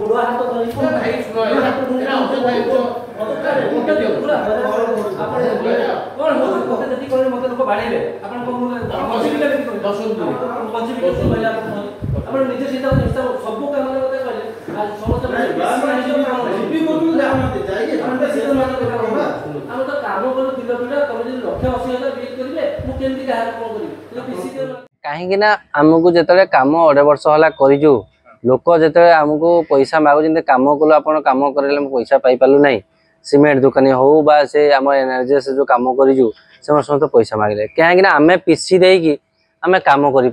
गुड़ हाथ धरी मत लोक बाड़े निजे सीधा सब काम कहीं आमको जो कम 2.5 वर्ष है करूँ लोक जो आमको पैसा मागुं कम कलु आप कम कर पैसा पाई पालु ना सीमेंट दुकानी हो से आम एनर्जी से जो कम करूँ से समस्त पैसा मांगे कहीं आम पीसी देकी आम कम कर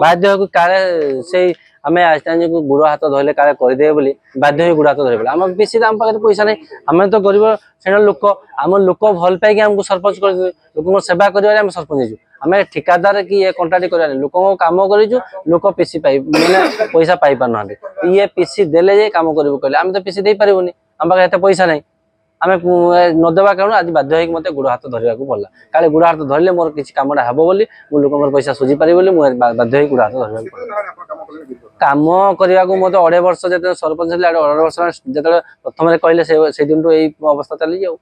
बाध्य काले से आम आज गुड़ हाथ धरले काले करदे बोली बाध्य गुड़ हाथ धरले आम पीसी आम पाखे पैसा नहीं आम तो गरीब श्रेणी लोक आम लोक भल पाई आमको सरपंच कर लोक सेवा कर सरपंच आम ठिकादार कि ये कंट्राक्ट कर लोक कम करूँ लोक पीसी पाई मैंने पैसा पाई पार ना ये पीसी देले जे कम करूँ कहले आम तो पीसी दे पारूनी आम पाखे एत पैसा नहीं आम नदेवा कारण आज बाध्य मत गुड़ हाथ धरवा पड़ा काले गुड़ हाथ धरले मोर किसी कमटा हे बोली लोक पैसा सुझी पारि बाध्य गुड़ हाथ धरवा कम करने को मत 2.5 वर्ष जो सरपंच 2.5 वर्ष जो प्रथम कहले से दिन यही अवस्था चली जाऊ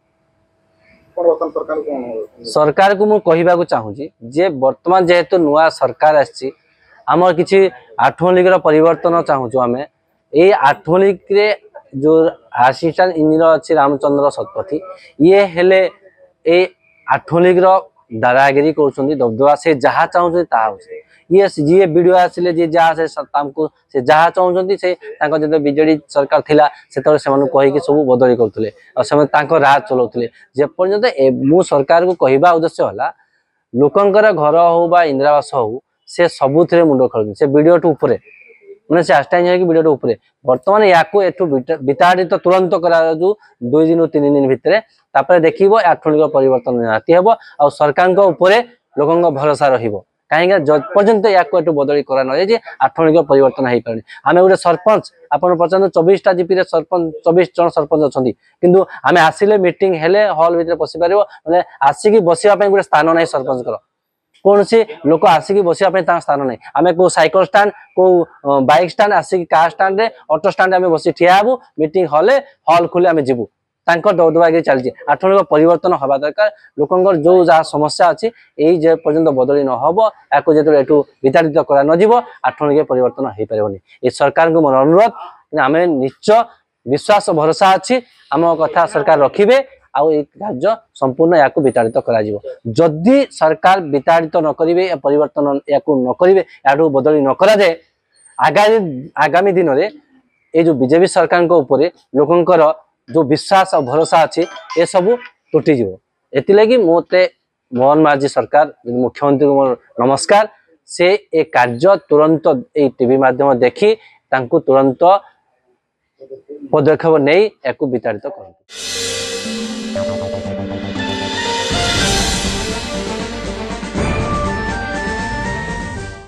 सरकार को मुझे चाहूँगी जे वर्तमान जेहेतु नुआ सरकार आमर किसी 8 लीग परिवर्तन चाहूँ आम ये 8 लीग रे जो असिस्टेंट इंजीनियर अच्छी रामचंद्र शतपथी ये हेले ए 8 लीग दादागिरी कर दबदबा से जहाँ चाहते ये जी वीडियो आसिले जी जहाँ से जहाँ चाहते से जो बीजेडी सरकार थिला से कहीकि सब बदली करते राज चलाते जेपर्यंत मु सरकार को कहवा उद्देश्य है लोकंकर घर हो बा इंदिरावास हो से सबुथ मुंड खेल से वीडियो ऊपर मैंने से आस्टाइज वीडियो ऊपर बर्तमान या विताड़ित तुरंत करा 2 दिन 3 दिन भितर देख 8 लीग परिवर्तन निहाती हे आ सरकार लोक भरोसा रही पर्यंत या बदली करा न जाए 8 लीग परिवर्तन हो पारे आम गोटे सरपंच आपड़ पचार 24टा जीपी सरपंच 24 जन सरपंच अच्छा किंतु आम आसिले मीटिंग हेले हॉल भीतर पशि पार मैंने आसिक बसवाई गोटे स्थान ना सरपंच कौन सी लोक आसिक बसवाई स्थान ना आम को साइकिल स्टाण्ड को बाइक स्टाण्ड आसिक कार स्टाण्ड रे ऑटो स्टाण्ड आम बस ठिया हबू मीटिंग हॉल हॉल खोले आम जीवु दबदबागिरी चलती 8 लीग परिवर्तन हवा दरकार लोकंर जो जहाँ समस्या अच्छी यही पर्यंत बदली नहब या जो विताड़ित करा न 8 लीग परिवर्तन हो पारे ये सरकार को मोर अनुरोध आम निश्चय विश्वास भरोसा अच्छी आम कथा सरकार रखिए कार्य संपूर्ण या विताड़ित करी सरकार विताड़ित न करेंगे परिवर्तन या न करेंगे या बदली न करा जाए आगामी दिन में ये जो बीजेपी सरकार लोकंर जो विश्वास और भरोसा अच्छी ये सब तुटीज एथि मोते मोहन माझी सरकार मुख्यमंत्री को मोर नमस्कार से ए कार्य तुरंत ये टीवी माध्यम देखी तुरंत पदक्षेप नहीं या विताड़ित कर।